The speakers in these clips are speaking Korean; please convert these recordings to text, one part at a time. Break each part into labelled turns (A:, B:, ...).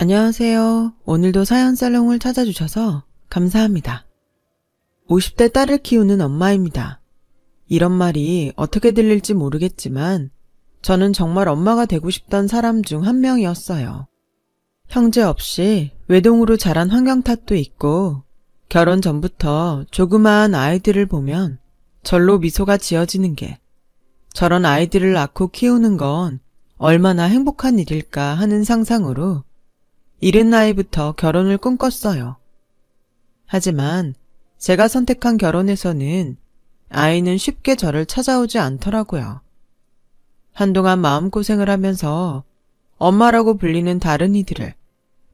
A: 안녕하세요. 오늘도 사연살롱을 찾아주셔서 감사합니다. 50대 딸을 키우는 엄마입니다. 이런 말이 어떻게 들릴지 모르겠지만 저는 정말 엄마가 되고 싶던 사람 중 한 명이었어요. 형제 없이 외동으로 자란 환경 탓도 있고 결혼 전부터 조그마한 아이들을 보면 절로 미소가 지어지는 게 저런 아이들을 낳고 키우는 건 얼마나 행복한 일일까 하는 상상으로 이른 나이부터 결혼을 꿈꿨어요. 하지만 제가 선택한 결혼에서는 아이는 쉽게 저를 찾아오지 않더라고요. 한동안 마음고생을 하면서 엄마라고 불리는 다른 이들을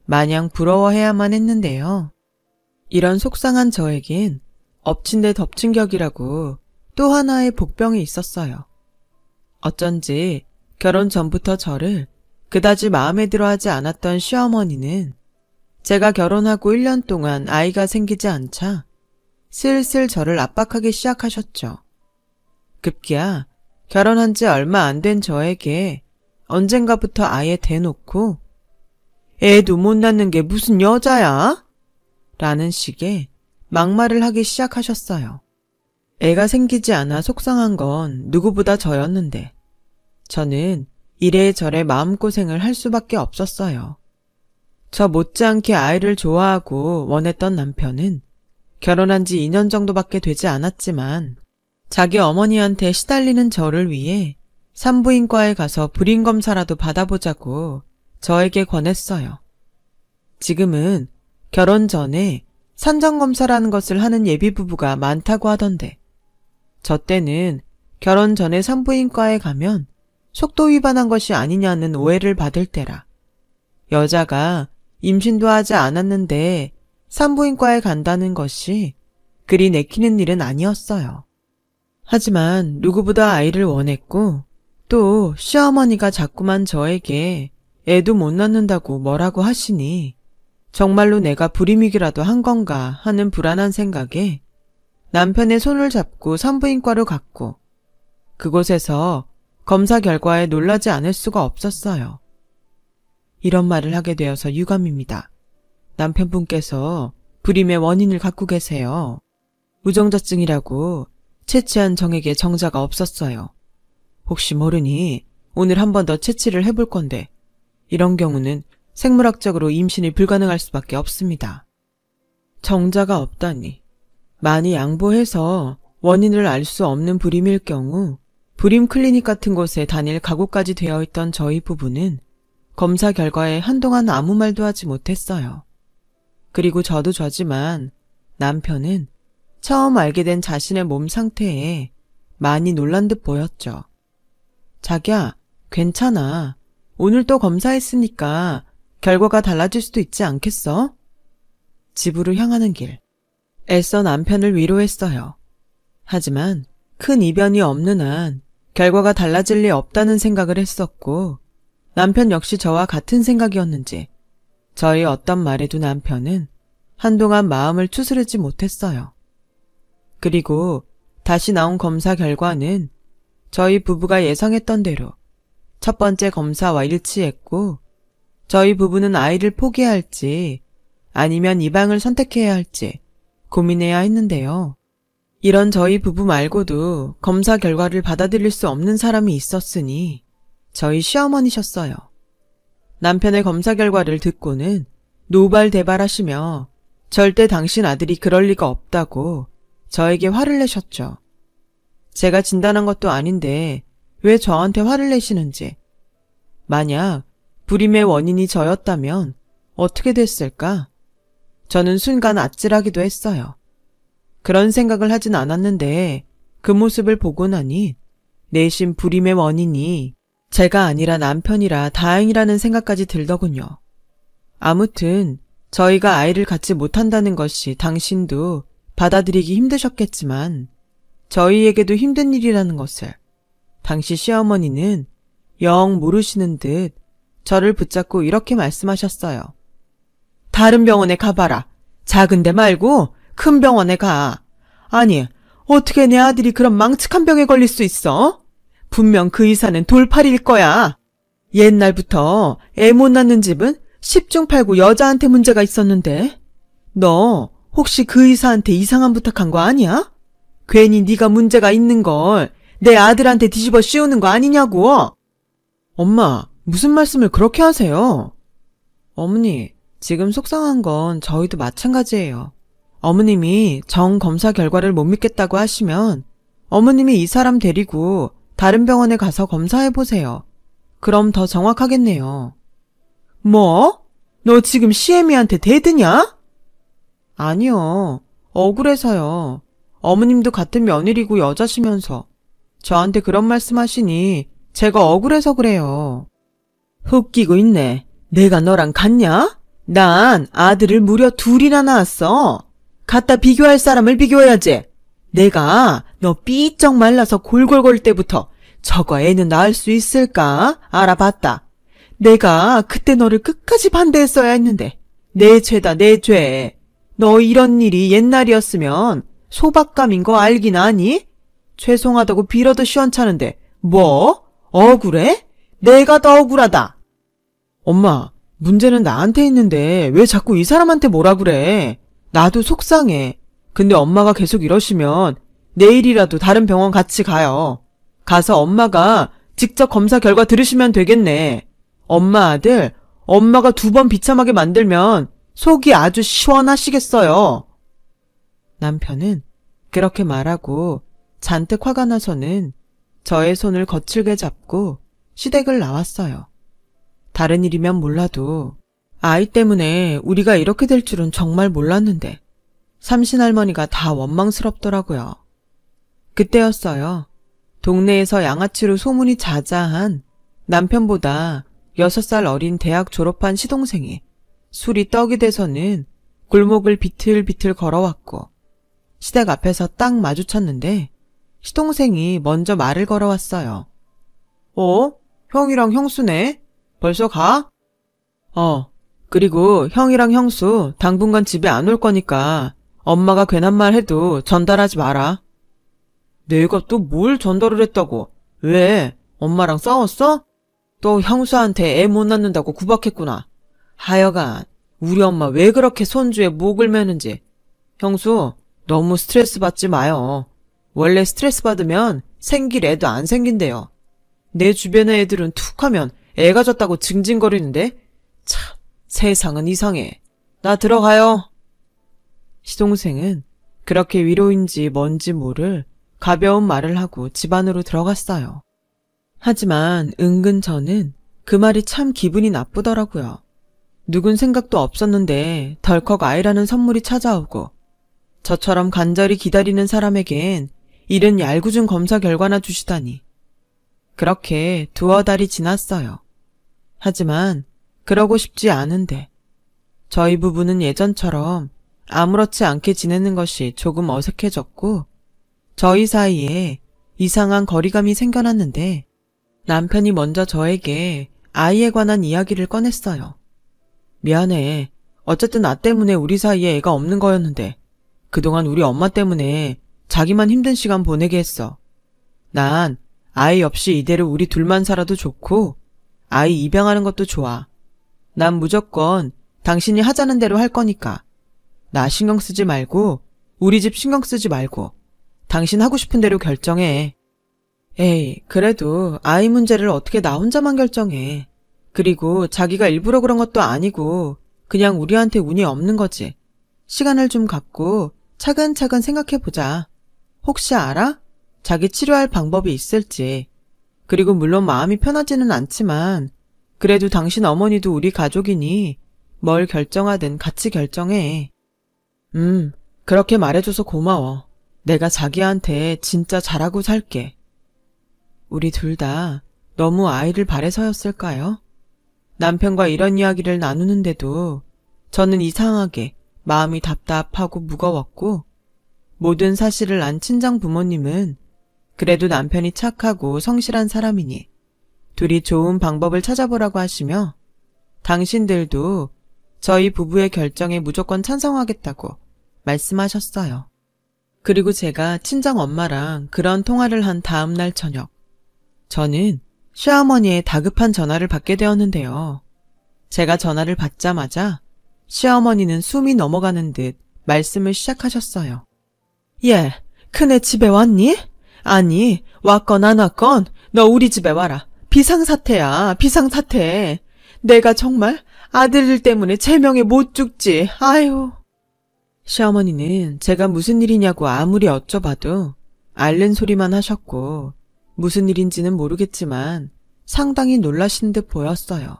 A: 마냥 부러워해야만 했는데요. 이런 속상한 저에겐 엎친 데 덮친 격이라고 또 하나의 복병이 있었어요. 어쩐지 결혼 전부터 저를 그다지 마음에 들어하지 않았던 시어머니는 제가 결혼하고 1년 동안 아이가 생기지 않자 슬슬 저를 압박하기 시작하셨죠. 급기야 결혼한 지 얼마 안 된 저에게 언젠가부터 아예 대놓고 애도 못 낳는 게 무슨 여자야? 라는 식의 막말을 하기 시작하셨어요. 애가 생기지 않아 속상한 건 누구보다 저였는데 저는 이래저래 마음고생을 할 수밖에 없었어요. 저 못지않게 아이를 좋아하고 원했던 남편은 결혼한 지 2년 정도밖에 되지 않았지만 자기 어머니한테 시달리는 저를 위해 산부인과에 가서 불임검사라도 받아보자고 저에게 권했어요. 지금은 결혼 전에 산정검사라는 것을 하는 예비부부가 많다고 하던데 저 때는 결혼 전에 산부인과에 가면 속도 위반한 것이 아니냐는 오해를 받을 때라. 여자가 임신도 하지 않았는데 산부인과에 간다는 것이 그리 내키는 일은 아니었어요. 하지만 누구보다 아이를 원했고 또 시어머니가 자꾸만 저에게 애도 못 낳는다고 뭐라고 하시니 정말로 내가 불임이기라도 한 건가 하는 불안한 생각에 남편의 손을 잡고 산부인과로 갔고 그곳에서 검사 결과에 놀라지 않을 수가 없었어요. 이런 말을 하게 되어서 유감입니다. 남편분께서 불임의 원인을 갖고 계세요. 우정자증이라고 채취한 정액에 정자가 없었어요. 혹시 모르니 오늘 한 번 더 채취를 해볼 건데 이런 경우는 생물학적으로 임신이 불가능할 수밖에 없습니다. 정자가 없다니. 많이 양보해서 원인을 알 수 없는 불임일 경우 불임 클리닉 같은 곳에 다닐 각오까지 되어 있던 저희 부부는 검사 결과에 한동안 아무 말도 하지 못했어요. 그리고 저도 저지만 남편은 처음 알게 된 자신의 몸 상태에 많이 놀란 듯 보였죠. 자기야, 괜찮아. 오늘 또 검사했으니까 결과가 달라질 수도 있지 않겠어? 집으로 향하는 길. 애써 남편을 위로했어요. 하지만 큰 이변이 없는 한 결과가 달라질 리 없다는 생각을 했었고 남편 역시 저와 같은 생각이었는지 저의 어떤 말에도 남편은 한동안 마음을 추스르지 못했어요. 그리고 다시 나온 검사 결과는 저희 부부가 예상했던 대로 첫 번째 검사와 일치했고 저희 부부는 아이를 포기해야 할지 아니면 입양을 선택해야 할지 고민해야 했는데요. 이런 저희 부부 말고도 검사 결과를 받아들일 수 없는 사람이 있었으니 저희 시어머니셨어요. 남편의 검사 결과를 듣고는 노발대발하시며 절대 당신 아들이 그럴 리가 없다고 저에게 화를 내셨죠. 제가 진단한 것도 아닌데 왜 저한테 화를 내시는지. 만약 불임의 원인이 저였다면 어떻게 됐을까? 저는 순간 아찔하기도 했어요. 그런 생각을 하진 않았는데 그 모습을 보고 나니 내심 불임의 원인이 제가 아니라 남편이라 다행이라는 생각까지 들더군요. 아무튼 저희가 아이를 갖지 못한다는 것이 당신도 받아들이기 힘드셨겠지만 저희에게도 힘든 일이라는 것을 당시 시어머니는 영 모르시는 듯 저를 붙잡고 이렇게 말씀하셨어요. 다른 병원에 가봐라. 작은 데 말고 큰 병원에 가. 아니, 어떻게 내 아들이 그런 망측한 병에 걸릴 수 있어? 분명 그 의사는 돌팔이일 거야. 옛날부터 애 못 낳는 집은 10중 8구 여자한테 문제가 있었는데? 너 혹시 그 의사한테 이상한 부탁한 거 아니야? 괜히 네가 문제가 있는 걸 내 아들한테 뒤집어 씌우는 거 아니냐고? 엄마, 무슨 말씀을 그렇게 하세요? 어머니, 지금 속상한 건 저희도 마찬가지예요. 어머님이 정 검사 결과를 못 믿겠다고 하시면 어머님이 이 사람 데리고 다른 병원에 가서 검사해보세요. 그럼 더 정확하겠네요. 뭐? 너 지금 시애미한테 대드냐? 아니요. 억울해서요. 어머님도 같은 며느리고 여자시면서 저한테 그런 말씀하시니 제가 억울해서 그래요. 웃기고 있네. 내가 너랑 같냐? 난 아들을 무려 둘이나 낳았어. 갖다 비교할 사람을 비교해야지. 내가 너 삐쩍 말라서 골골거릴 때부터 저거 애는 낳을 수 있을까 알아봤다. 내가 그때 너를 끝까지 반대했어야 했는데 내 죄다 내 죄. 너 이런 일이 옛날이었으면 소박감인 거 알긴 아니? 죄송하다고 빌어도 시원찮은데 뭐? 억울해? 내가 더 억울하다. 엄마, 문제는 나한테 있는데 왜 자꾸 이 사람한테 뭐라 그래? 나도 속상해. 근데 엄마가 계속 이러시면 내일이라도 다른 병원 같이 가요. 가서 엄마가 직접 검사 결과 들으시면 되겠네. 엄마 아들, 엄마가 2번 비참하게 만들면 속이 아주 시원하시겠어요. 남편은 그렇게 말하고 잔뜩 화가 나서는 저의 손을 거칠게 잡고 시댁을 나왔어요. 다른 일이면 몰라도 아이 때문에 우리가 이렇게 될 줄은 정말 몰랐는데 삼신할머니가 다 원망스럽더라고요. 그때였어요. 동네에서 양아치로 소문이 자자한 남편보다 6살 어린 대학 졸업한 시동생이 술이 떡이 돼서는 골목을 비틀비틀 걸어왔고 시댁 앞에서 딱 마주쳤는데 시동생이 먼저 말을 걸어왔어요. 형이랑 형수네? 벌써 가? 그리고 형이랑 형수 당분간 집에 안 올 거니까 엄마가 괜한 말 해도 전달하지 마라. 내가 또 뭘 전달을 했다고? 왜? 엄마랑 싸웠어? 또 형수한테 애 못 낳는다고 구박했구나. 하여간 우리 엄마 왜 그렇게 손주에 목을 매는지. 형수, 너무 스트레스 받지 마요. 원래 스트레스 받으면 생길 애도 안 생긴대요. 내 주변의 애들은 툭 하면 애가 졌다고 징징거리는데 참 세상은 이상해. 나 들어가요. 시동생은 그렇게 위로인지 뭔지 모를 가벼운 말을 하고 집 안으로 들어갔어요. 하지만 은근 저는 그 말이 참 기분이 나쁘더라고요. 누군 생각도 없었는데 덜컥 아이라는 선물이 찾아오고 저처럼 간절히 기다리는 사람에겐 이른 얄궂은 검사 결과나 주시다니. 그렇게 2달이 지났어요. 하지만 그러고 싶지 않은데 저희 부부는 예전처럼 아무렇지 않게 지내는 것이 조금 어색해졌고 저희 사이에 이상한 거리감이 생겨났는데 남편이 먼저 저에게 아이에 관한 이야기를 꺼냈어요. 미안해. 어쨌든 나 때문에 우리 사이에 애가 없는 거였는데 그동안 우리 엄마 때문에 자기만 힘든 시간 보내게 했어. 난 아이 없이 이대로 우리 둘만 살아도 좋고 아이 입양하는 것도 좋아. 난 무조건 당신이 하자는 대로 할 거니까 나 신경 쓰지 말고 우리 집 신경 쓰지 말고 당신 하고 싶은 대로 결정해. 에이, 그래도 아이 문제를 어떻게 나 혼자만 결정해. 그리고 자기가 일부러 그런 것도 아니고 그냥 우리한테 운이 없는 거지. 시간을 좀 갖고 차근차근 생각해보자. 혹시 알아? 자기 치료할 방법이 있을지. 그리고 물론 마음이 편하지는 않지만 그래도 당신 어머니도 우리 가족이니 뭘 결정하든 같이 결정해. 그렇게 말해줘서 고마워. 내가 자기한테 진짜 잘하고 살게. 우리 둘 다 너무 아이를 바래서였을까요? 남편과 이런 이야기를 나누는데도 저는 이상하게 마음이 답답하고 무거웠고 모든 사실을 안 친정 부모님은 그래도 남편이 착하고 성실한 사람이니 둘이 좋은 방법을 찾아보라고 하시며 당신들도 저희 부부의 결정에 무조건 찬성하겠다고 말씀하셨어요. 그리고 제가 친정 엄마랑 그런 통화를 한 다음 날 저녁 저는 시어머니의 다급한 전화를 받게 되었는데요. 제가 전화를 받자마자 시어머니는 숨이 넘어가는 듯 말씀을 시작하셨어요. 예, 큰애 집에 왔니? 아니, 왔건 안 왔건 너 우리 집에 와라. 비상사태야, 비상사태. 내가 정말 아들들 때문에 제명에 못 죽지. 아유. 시어머니는 제가 무슨 일이냐고 아무리 여쭤봐도 앓는 소리만 하셨고 무슨 일인지는 모르겠지만 상당히 놀라신 듯 보였어요.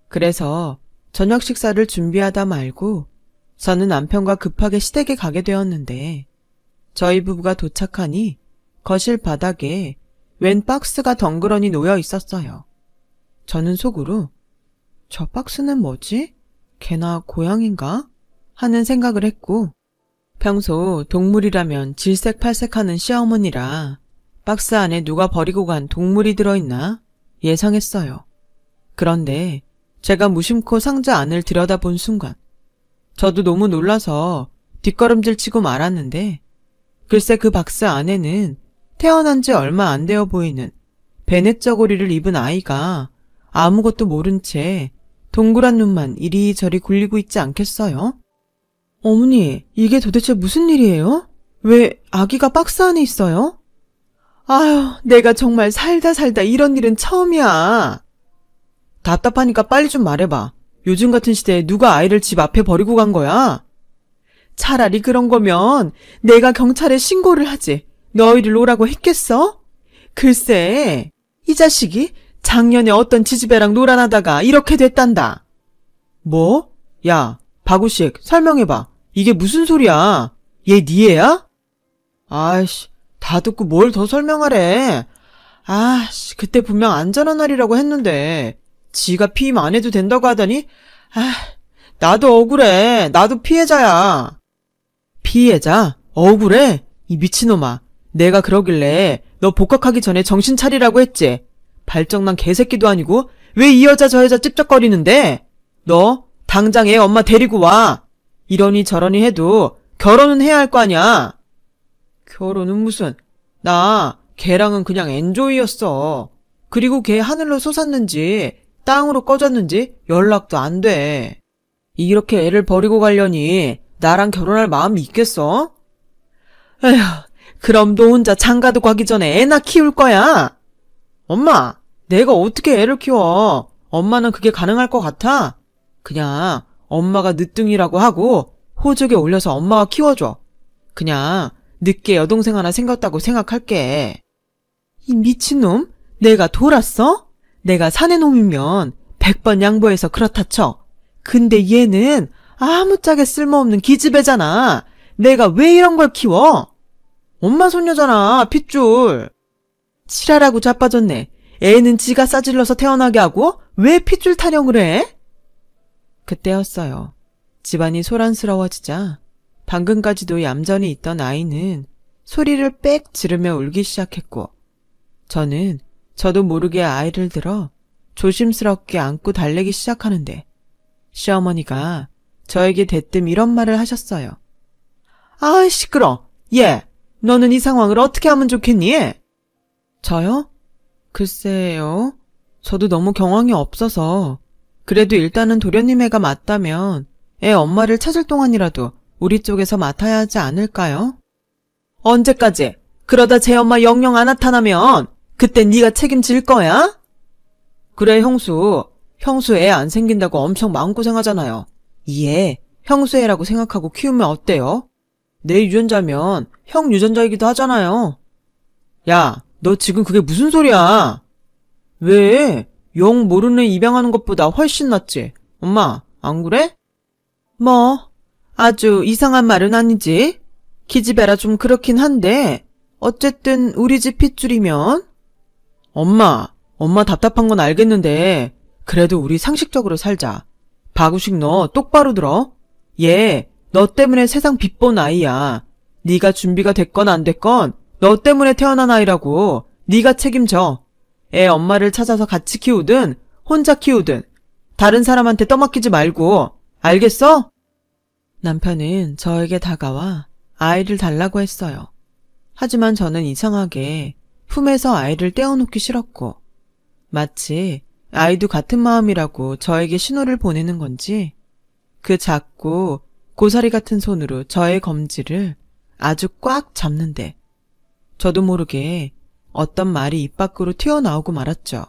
A: 그래서 저녁 식사를 준비하다 말고 저는 남편과 급하게 시댁에 가게 되었는데 저희 부부가 도착하니 거실 바닥에 웬 박스가 덩그러니 놓여 있었어요. 저는 속으로 저 박스는 뭐지? 개나 고양인가? 하는 생각을 했고 평소 동물이라면 질색팔색하는 시어머니라 박스 안에 누가 버리고 간 동물이 들어있나 예상했어요. 그런데 제가 무심코 상자 안을 들여다본 순간 저도 너무 놀라서 뒷걸음질 치고 말았는데 글쎄 그 박스 안에는 태어난 지 얼마 안 되어 보이는 베넷 저고리를 입은 아이가 아무것도 모른 채 동그란 눈만 이리저리 굴리고 있지 않겠어요? 어머니, 이게 도대체 무슨 일이에요? 왜 아기가 박스 안에 있어요? 아휴, 내가 정말 살다 이런 일은 처음이야. 답답하니까 빨리 좀 말해봐. 요즘 같은 시대에 누가 아이를 집 앞에 버리고 간 거야? 차라리 그런 거면 내가 경찰에 신고를 하지. 너희를 오라고 했겠어? 글쎄, 이 자식이 작년에 어떤 지지배랑 놀아나다가 이렇게 됐단다. 뭐? 야, 박우식, 설명해봐. 이게 무슨 소리야? 얘 네 애야? 아이씨, 다 듣고 뭘 더 설명하래. 아씨, 그때 분명 안전한 날이라고 했는데 지가 피임 안 해도 된다고 하더니 나도 억울해. 나도 피해자야. 피해자? 억울해? 이 미친놈아. 내가 그러길래 너 복학하기 전에 정신 차리라고 했지. 발정난 개새끼도 아니고 왜 이 여자 저 여자 찝쩍거리는데? 너 당장 애 엄마 데리고 와. 이러니 저러니 해도 결혼은 해야 할 거 아니야. 결혼은 무슨. 나 걔랑은 그냥 엔조이였어. 그리고 걔 하늘로 솟았는지 땅으로 꺼졌는지 연락도 안 돼. 이렇게 애를 버리고 가려니 나랑 결혼할 마음이 있겠어? 에휴, 그럼 너 혼자 장가도 가기 전에 애나 키울 거야? 엄마, 내가 어떻게 애를 키워? 엄마는 그게 가능할 것 같아? 그냥 엄마가 늦둥이라고 하고 호적에 올려서 엄마가 키워줘. 그냥 늦게 여동생 하나 생겼다고 생각할게. 이 미친놈? 내가 돌았어? 내가 사내놈이면 100번 양보해서 그렇다 쳐. 근데 얘는 아무짝에 쓸모없는 기집애잖아. 내가 왜 이런 걸 키워? 엄마 손녀잖아, 핏줄. 치라라고 자빠졌네. 애는 지가 싸질러서 태어나게 하고 왜 핏줄 타령을 해? 그때였어요. 집안이 소란스러워지자 방금까지도 얌전히 있던 아이는 소리를 빽 지르며 울기 시작했고 저도 모르게 아이를 들어 조심스럽게 안고 달래기 시작하는데 시어머니가 저에게 대뜸 이런 말을 하셨어요. 아, 시끄러. 얘, 너는 이 상황을 어떻게 하면 좋겠니? 저요? 글쎄요. 저도 너무 경황이 없어서 그래도 일단은 도련님 애가 맞다면 애 엄마를 찾을 동안이라도 우리 쪽에서 맡아야 하지 않을까요? 언제까지? 그러다 제 엄마 영영 안 나타나면 그때 네가 책임질 거야? 그래, 형수 애 안 생긴다고 엄청 마음고생하잖아요. 이 애 형수 애라고 생각하고 키우면 어때요? 내 유전자면 형 유전자이기도 하잖아요. 야, 너 지금 그게 무슨 소리야? 왜? 영 모르는 애 입양하는 것보다 훨씬 낫지. 엄마, 안 그래? 뭐, 아주 이상한 말은 아니지. 기집애라 좀 그렇긴 한데 어쨌든 우리 집 핏줄이면. 엄마 답답한 건 알겠는데 그래도 우리 상식적으로 살자. 박우식 너 똑바로 들어. 얘 너 때문에 세상 빚본 아이야. 네가 준비가 됐건 안 됐건 너 때문에 태어난 아이라고. 네가 책임져. 애 엄마를 찾아서 같이 키우든 혼자 키우든 다른 사람한테 떠맡기지 말고. 알겠어? 남편은 저에게 다가와 아이를 달라고 했어요. 하지만 저는 이상하게 품에서 아이를 떼어놓기 싫었고 마치 아이도 같은 마음이라고 저에게 신호를 보내는 건지 그 작고 고사리 같은 손으로 저의 검지를 아주 꽉 잡는데 저도 모르게 어떤 말이 입 밖으로 튀어나오고 말았죠.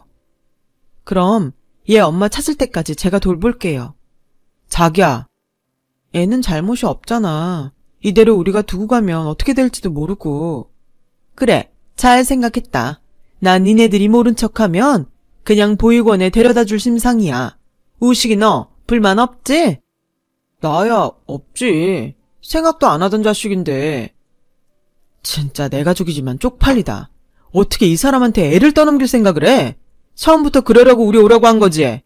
A: 그럼 얘 엄마 찾을 때까지 제가 돌볼게요. 자기야, 애는 잘못이 없잖아. 이대로 우리가 두고 가면 어떻게 될지도 모르고. 그래, 잘 생각했다. 난 니네들이 모른 척하면 그냥 보육원에 데려다 줄 심상이야. 우식이 너 불만 없지? 나야 없지. 생각도 안 하던 자식인데. 진짜 내 가족이지만 쪽팔리다. 어떻게 이 사람한테 애를 떠넘길 생각을 해? 처음부터 그러려고 우리 오라고 한 거지?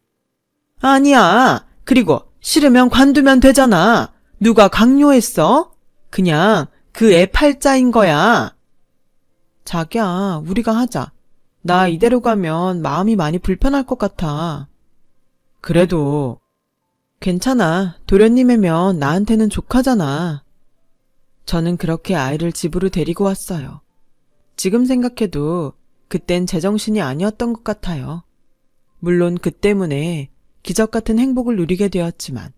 A: 아니야. 그리고 싫으면 관두면 되잖아. 누가 강요했어? 그냥 그 애 팔자인 거야. 자기야, 우리가 하자. 나 이대로 가면 마음이 많이 불편할 것 같아. 그래도 괜찮아. 도련님이면 나한테는 조카잖아. 저는 그렇게 아이를 집으로 데리고 왔어요. 지금 생각해도 그땐 제정신이 아니었던 것 같아요. 물론 그 때문에 기적 같은 행복을 누리게 되었지만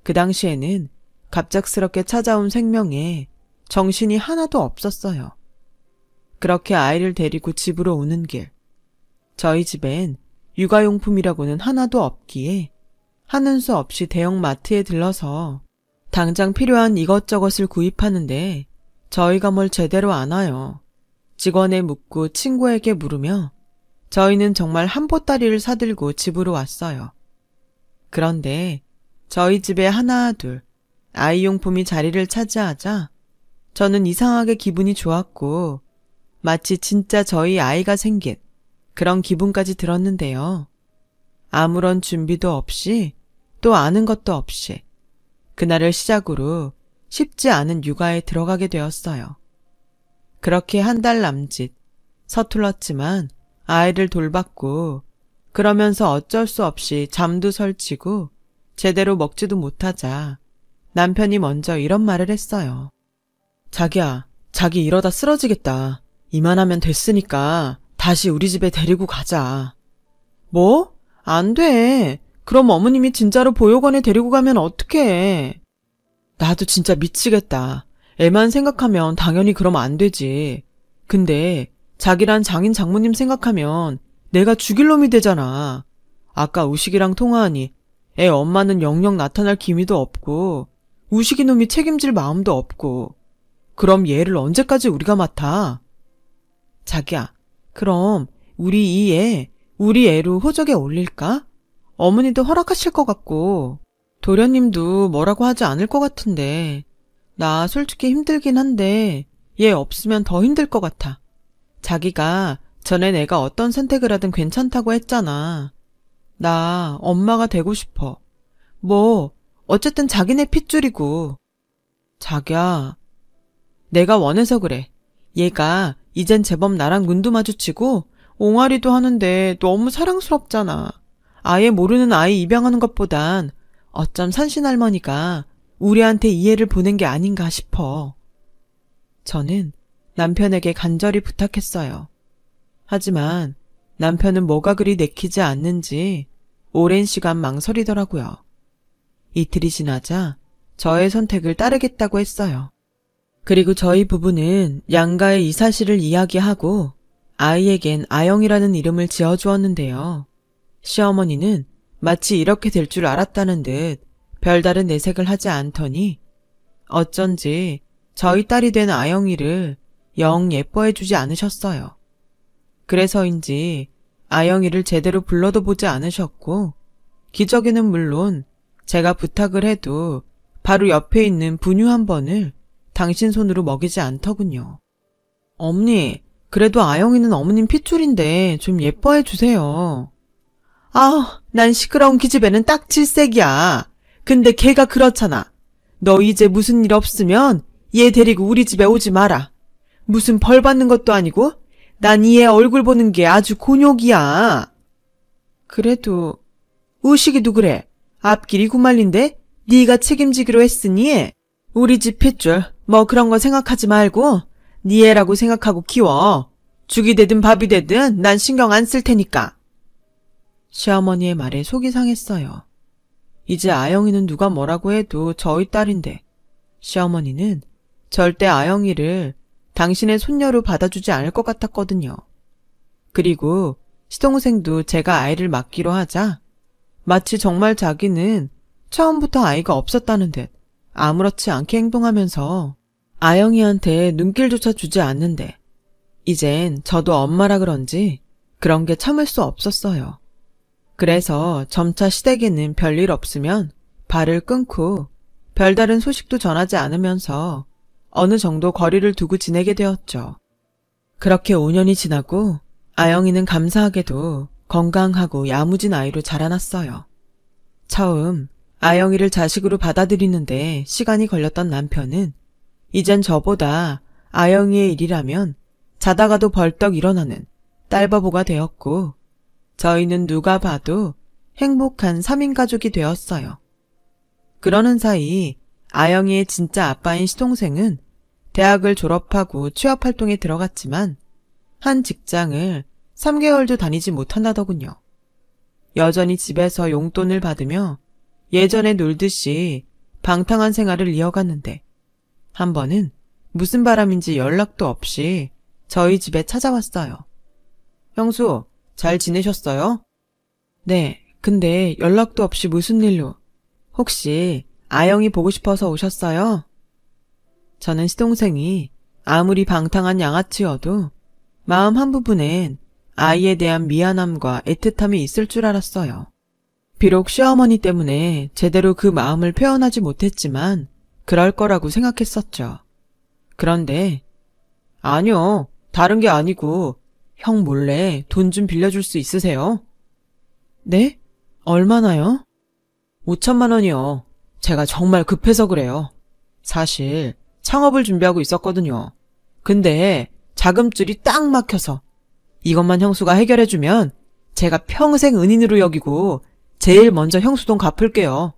A: 그 당시에는 갑작스럽게 찾아온 생명에 정신이 하나도 없었어요. 그렇게 아이를 데리고 집으로 오는 길, 저희 집엔 육아용품이라고는 하나도 없기에 하는 수 없이 대형마트에 들러서 당장 필요한 이것저것을 구입하는데 저희가 뭘 제대로 안 와요. 직원에 묻고 친구에게 물으며 저희는 정말 한 보따리를 사들고 집으로 왔어요. 그런데 저희 집에 하나 둘 아이용품이 자리를 차지하자 저는 이상하게 기분이 좋았고 마치 진짜 저희 아이가 생긴 그런 기분까지 들었는데요. 아무런 준비도 없이 또 아는 것도 없이 그날을 시작으로 쉽지 않은 육아에 들어가게 되었어요. 그렇게 한 달 남짓 서툴렀지만 아이를 돌봤고 그러면서 어쩔 수 없이 잠도 설치고 제대로 먹지도 못하자 남편이 먼저 이런 말을 했어요. 자기야, 자기 이러다 쓰러지겠다. 이만하면 됐으니까 다시 우리 집에 데리고 가자. 뭐? 안 돼. 그럼 어머님이 진짜로 보육원에 데리고 가면 어떡해. 나도 진짜 미치겠다. 애만 생각하면 당연히 그러면 안 되지. 근데 자기란 장인 장모님 생각하면 내가 죽일 놈이 되잖아. 아까 우식이랑 통화하니 애 엄마는 영영 나타날 기미도 없고 우식이 놈이 책임질 마음도 없고 그럼 얘를 언제까지 우리가 맡아? 자기야, 그럼 우리 우리 애로 호적에 올릴까? 어머니도 허락하실 것 같고 도련님도 뭐라고 하지 않을 것 같은데 나 솔직히 힘들긴 한데 얘 없으면 더 힘들 것 같아. 자기가 전에 내가 어떤 선택을 하든 괜찮다고 했잖아. 나 엄마가 되고 싶어. 뭐 어쨌든 자기네 핏줄이고. 자기야, 내가 원해서 그래. 얘가 이젠 제법 나랑 눈도 마주치고 옹알이도 하는데 너무 사랑스럽잖아. 아예 모르는 아이 입양하는 것보단 어쩜 산신할머니가 우리한테 이해를 보낸 게 아닌가 싶어. 저는 남편에게 간절히 부탁했어요. 하지만 남편은 뭐가 그리 내키지 않는지 오랜 시간 망설이더라고요. 이틀이 지나자 저의 선택을 따르겠다고 했어요. 그리고 저희 부부는 양가에 이 사실을 이야기하고 아이에겐 아영이라는 이름을 지어주었는데요. 시어머니는 마치 이렇게 될 줄 알았다는 듯 별다른 내색을 하지 않더니 어쩐지 저희 딸이 된 아영이를 영 예뻐해주지 않으셨어요. 그래서인지 아영이를 제대로 불러도 보지 않으셨고 기저귀는 물론 제가 부탁을 해도 바로 옆에 있는 분유 한 번을 당신 손으로 먹이지 않더군요. 엄니, 그래도 아영이는 어머님 핏줄인데 좀 예뻐해 주세요. 아, 난 시끄러운 기집애는 딱 질색이야. 근데 걔가 그렇잖아. 너 이제 무슨 일 없으면 얘 데리고 우리 집에 오지 마라. 무슨 벌 받는 것도 아니고 난 이 애 얼굴 보는 게 아주 곤욕이야. 그래도 우식이도 그래. 앞길이 구말린데 네가 책임지기로 했으니 우리 집 핏줄 뭐 그런 거 생각하지 말고 네 애라고 생각하고 키워. 죽이 되든 밥이 되든 난 신경 안 쓸 테니까. 시어머니의 말에 속이 상했어요. 이제 아영이는 누가 뭐라고 해도 저희 딸인데 시어머니는 절대 아영이를 당신의 손녀로 받아주지 않을 것 같았거든요. 그리고 시동생도 제가 아이를 맡기로 하자 마치 정말 자기는 처음부터 아이가 없었다는 듯 아무렇지 않게 행동하면서 아영이한테 눈길조차 주지 않는데 이젠 저도 엄마라 그런지 그런 게 참을 수 없었어요. 그래서 점차 시댁에는 별일 없으면 발을 끊고 별다른 소식도 전하지 않으면서 어느 정도 거리를 두고 지내게 되었죠. 그렇게 5년이 지나고 아영이는 감사하게도 건강하고 야무진 아이로 자라났어요. 처음 아영이를 자식으로 받아들이는데 시간이 걸렸던 남편은 이젠 저보다 아영이의 일이라면 자다가도 벌떡 일어나는 딸바보가 되었고 저희는 누가 봐도 행복한 3인 가족이 되었어요. 그러는 사이 아영이의 진짜 아빠인 시동생은 대학을 졸업하고 취업활동에 들어갔지만 한 직장을 3개월도 다니지 못한다더군요. 여전히 집에서 용돈을 받으며 예전에 놀듯이 방탕한 생활을 이어갔는데 한 번은 무슨 바람인지 연락도 없이 저희 집에 찾아왔어요. 형수, 잘 지내셨어요? 네, 근데 연락도 없이 무슨 일로? 혹시 아영이 보고 싶어서 오셨어요? 저는 시동생이 아무리 방탕한 양아치여도 마음 한 부분엔 아이에 대한 미안함과 애틋함이 있을 줄 알았어요. 비록 시어머니 때문에 제대로 그 마음을 표현하지 못했지만 그럴 거라고 생각했었죠. 그런데 아니요, 다른 게 아니고 형 몰래 돈 좀 빌려줄 수 있으세요? 네? 얼마나요? 5천만 원이요. 제가 정말 급해서 그래요. 사실 창업을 준비하고 있었거든요. 근데 자금줄이 딱 막혀서 이것만 형수가 해결해주면 제가 평생 은인으로 여기고 제일 먼저 형수 돈 갚을게요.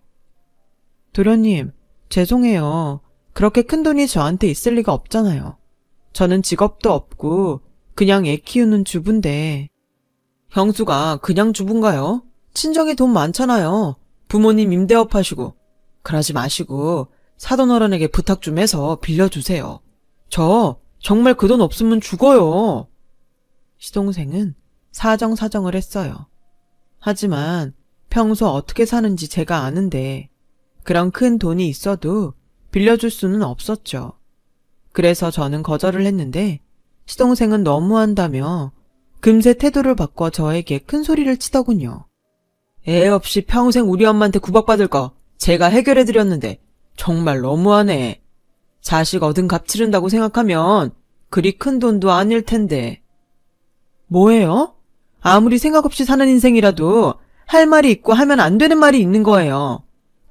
A: 도련님, 죄송해요. 그렇게 큰 돈이 저한테 있을 리가 없잖아요. 저는 직업도 없고 그냥 애 키우는 주부인데. 형수가 그냥 주부인가요? 친정에 돈 많잖아요. 부모님 임대업 하시고. 그러지 마시고 사돈 어른에게 부탁 좀 해서 빌려주세요. 저 정말 그 돈 없으면 죽어요. 시동생은 사정사정을 했어요. 하지만 평소 어떻게 사는지 제가 아는데 그런 큰 돈이 있어도 빌려줄 수는 없었죠. 그래서 저는 거절을 했는데 시동생은 너무한다며 금세 태도를 바꿔 저에게 큰 소리를 치더군요. 애 없이 평생 우리 엄마한테 구박받을 거 제가 해결해드렸는데 정말 너무하네. 자식 얻은 값 치른다고 생각하면 그리 큰 돈도 아닐 텐데. 뭐예요? 아무리 생각 없이 사는 인생이라도 할 말이 있고 하면 안 되는 말이 있는 거예요.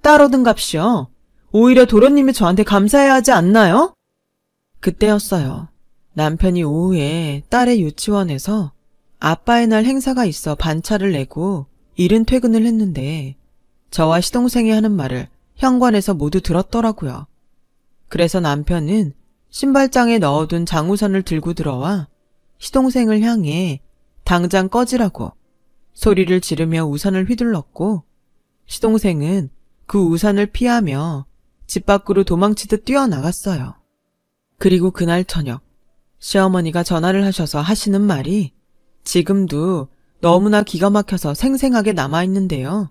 A: 딸 얻은 값이요. 오히려 도련님이 저한테 감사해야 하지 않나요? 그때였어요. 남편이 오후에 딸의 유치원에서 아빠의 날 행사가 있어 반차를 내고 이른 퇴근을 했는데 저와 시동생이 하는 말을 현관에서 모두 들었더라고요. 그래서 남편은 신발장에 넣어둔 장우선을 들고 들어와 시동생을 향해 당장 꺼지라고 소리를 지르며 우산을 휘둘렀고 시동생은 그 우산을 피하며 집 밖으로 도망치듯 뛰어나갔어요. 그리고 그날 저녁 시어머니가 전화를 하셔서 하시는 말이 지금도 너무나 기가 막혀서 생생하게 남아있는데요.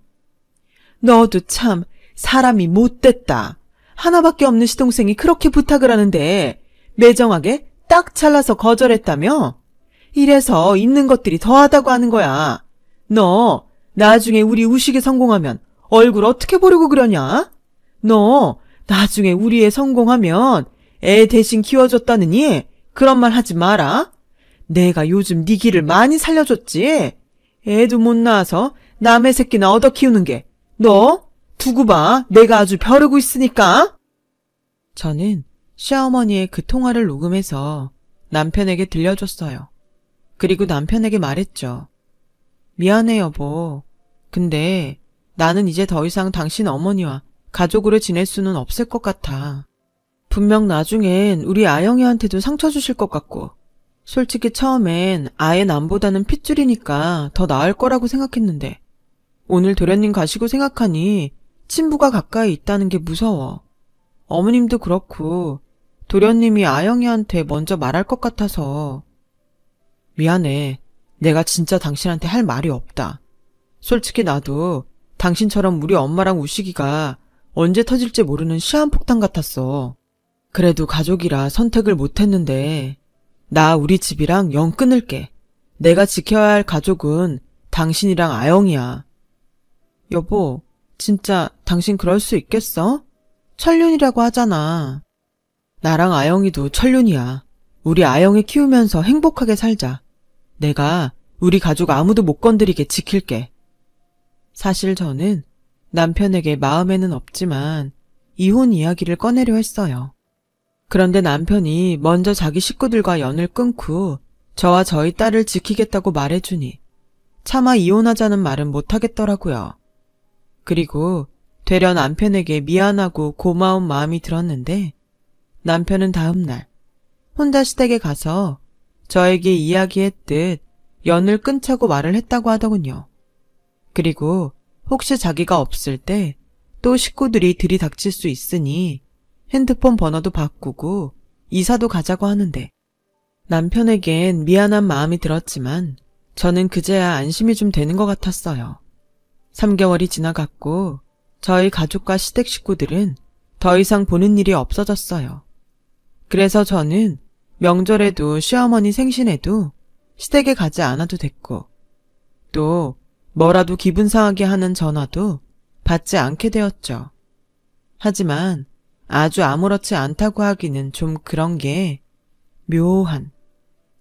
A: 너도 참 사람이 못됐다. 하나밖에 없는 시동생이 그렇게 부탁을 하는데 매정하게 딱 잘라서 거절했다며? 이래서 있는 것들이 더하다고 하는 거야. 너 나중에 우리 우식이 성공하면 얼굴 어떻게 보려고 그러냐? 너 나중에 우리 애 성공하면 애 대신 키워줬다느니 그런 말 하지 마라. 내가 요즘 네 길을 많이 살려줬지. 애도 못 낳아서 남의 새끼나 얻어 키우는 게 너 두고 봐. 내가 아주 벼르고 있으니까. 저는 시어머니의 그 통화를 녹음해서 남편에게 들려줬어요. 그리고 남편에게 말했죠. 미안해 여보. 근데 나는 이제 더 이상 당신 어머니와 가족으로 지낼 수는 없을 것 같아. 분명 나중엔 우리 아영이한테도 상처 주실 것 같고 솔직히 처음엔 아예 남보다는 핏줄이니까 더 나을 거라고 생각했는데 오늘 도련님 가시고 생각하니 친부가 가까이 있다는 게 무서워. 어머님도 그렇고 도련님이 아영이한테 먼저 말할 것 같아서. 미안해. 내가 진짜 당신한테 할 말이 없다. 솔직히 나도 당신처럼 우리 엄마랑 우식이가 언제 터질지 모르는 시한폭탄 같았어. 그래도 가족이라 선택을 못했는데 나 우리 집이랑 영 끊을게. 내가 지켜야 할 가족은 당신이랑 아영이야. 여보, 진짜 당신 그럴 수 있겠어? 천륜이라고 하잖아. 나랑 아영이도 천륜이야. 우리 아영이 키우면서 행복하게 살자. 내가 우리 가족 아무도 못 건드리게 지킬게. 사실 저는 남편에게 마음에는 없지만 이혼 이야기를 꺼내려 했어요. 그런데 남편이 먼저 자기 식구들과 연을 끊고 저와 저희 딸을 지키겠다고 말해주니 차마 이혼하자는 말은 못하겠더라고요. 그리고 되려 남편에게 미안하고 고마운 마음이 들었는데 남편은 다음날 혼자 시댁에 가서 저에게 이야기했듯 연을 끊자고 말을 했다고 하더군요. 그리고 혹시 자기가 없을 때 또 식구들이 들이닥칠 수 있으니 핸드폰 번호도 바꾸고 이사도 가자고 하는데 남편에겐 미안한 마음이 들었지만 저는 그제야 안심이 좀 되는 것 같았어요. 3개월이 지나갔고 저희 가족과 시댁 식구들은 더 이상 보는 일이 없어졌어요. 그래서 저는 명절에도 시어머니 생신에도 시댁에 가지 않아도 됐고 또 뭐라도 기분 상하게 하는 전화도 받지 않게 되었죠. 하지만 아주 아무렇지 않다고 하기는 좀 그런 게 묘한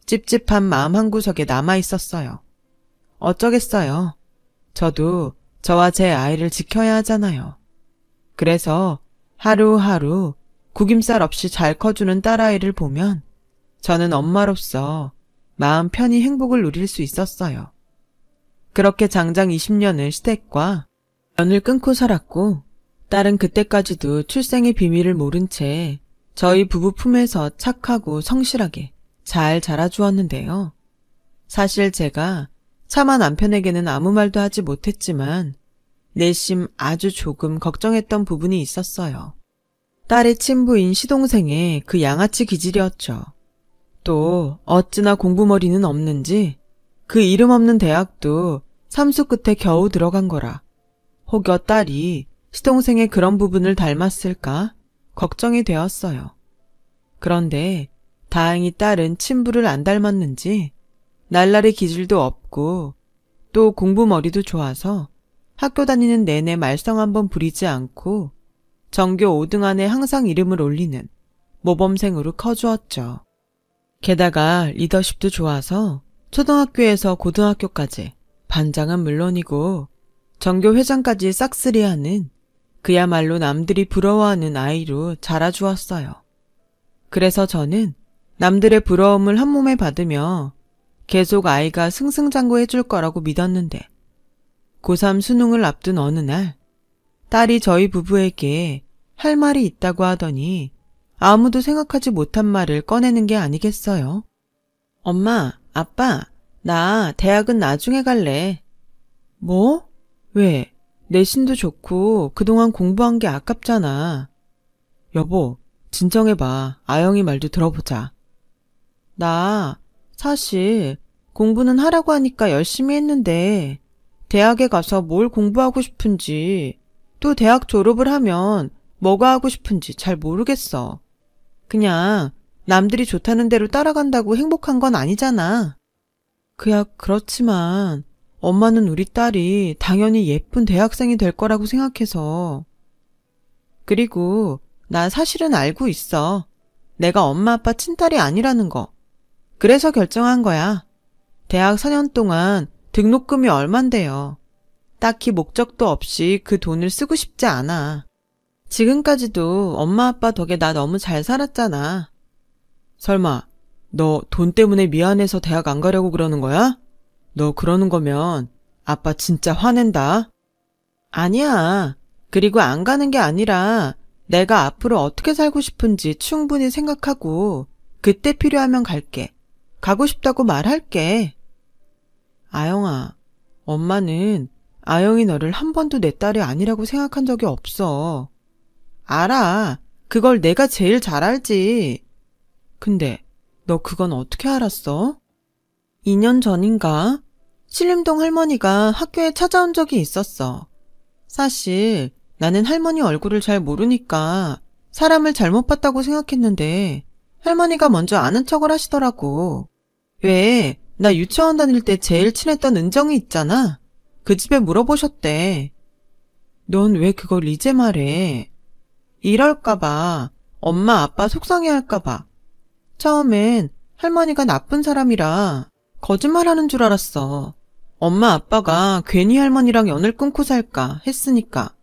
A: 찝찝한 마음 한구석에 남아 있었어요. 어쩌겠어요. 저도 저와 제 아이를 지켜야 하잖아요. 그래서 하루하루 구김살 없이 잘 커주는 딸아이를 보면 저는 엄마로서 마음 편히 행복을 누릴 수 있었어요. 그렇게 장장 20년을 시댁과 연을 끊고 살았고 딸은 그때까지도 출생의 비밀을 모른 채 저희 부부 품에서 착하고 성실하게 잘 자라주었는데요. 사실 제가 차마 남편에게는 아무 말도 하지 못했지만 내심 아주 조금 걱정했던 부분이 있었어요. 딸의 친부인 시동생의 그 양아치 기질이었죠. 또 어찌나 공부머리는 없는지 그 이름 없는 대학도 삼수 끝에 겨우 들어간 거라 혹여 딸이 시동생의 그런 부분을 닮았을까 걱정이 되었어요. 그런데 다행히 딸은 친부를 안 닮았는지 날라리 기질도 없고 또 공부머리도 좋아서 학교 다니는 내내 말썽 한번 부리지 않고 전교 5등 안에 항상 이름을 올리는 모범생으로 커주었죠. 게다가 리더십도 좋아서 초등학교에서 고등학교까지 반장은 물론이고 전교 회장까지 싹쓸이하는 그야말로 남들이 부러워하는 아이로 자라주었어요. 그래서 저는 남들의 부러움을 한 몸에 받으며 계속 아이가 승승장구해줄 거라고 믿었는데 고3 수능을 앞둔 어느 날 딸이 저희 부부에게 할 말이 있다고 하더니 아무도 생각하지 못한 말을 꺼내는 게 아니겠어요. 엄마, 아빠, 나 대학은 나중에 갈래. 뭐? 왜? 내신도 좋고 그동안 공부한 게 아깝잖아. 여보, 진정해봐. 아영이 말도 들어보자. 나 사실 공부는 하라고 하니까 열심히 했는데 대학에 가서 뭘 공부하고 싶은지 또 대학 졸업을 하면 뭐가 하고 싶은지 잘 모르겠어. 그냥 남들이 좋다는 대로 따라간다고 행복한 건 아니잖아. 그야 그렇지만 엄마는 우리 딸이 당연히 예쁜 대학생이 될 거라고 생각해서. 그리고 나 사실은 알고 있어. 내가 엄마 아빠 친딸이 아니라는 거. 그래서 결정한 거야. 대학 4년 동안 등록금이 얼만데요. 딱히 목적도 없이 그 돈을 쓰고 싶지 않아. 지금까지도 엄마 아빠 덕에 나 너무 잘 살았잖아. 설마 너 돈 때문에 미안해서 대학 안 가려고 그러는 거야? 너 그러는 거면 아빠 진짜 화낸다. 아니야. 그리고 안 가는 게 아니라 내가 앞으로 어떻게 살고 싶은지 충분히 생각하고 그때 필요하면 갈게. 가고 싶다고 말할게. 아영아, 엄마는 아영이 너를 한 번도 내 딸이 아니라고 생각한 적이 없어. 알아. 그걸 내가 제일 잘 알지. 근데 너 그건 어떻게 알았어? 2년 전인가? 신림동 할머니가 학교에 찾아온 적이 있었어. 사실 나는 할머니 얼굴을 잘 모르니까 사람을 잘못 봤다고 생각했는데 할머니가 먼저 아는 척을 하시더라고. 왜 나 유치원 다닐 때 제일 친했던 은정이 있잖아. 그 집에 물어보셨대. 넌 왜 그걸 이제 말해? 이럴까봐, 엄마 아빠 속상해할까봐. 처음엔 할머니가 나쁜 사람이라 거짓말하는 줄 알았어. 엄마 아빠가 괜히 할머니랑 연을 끊고 살까 했으니까.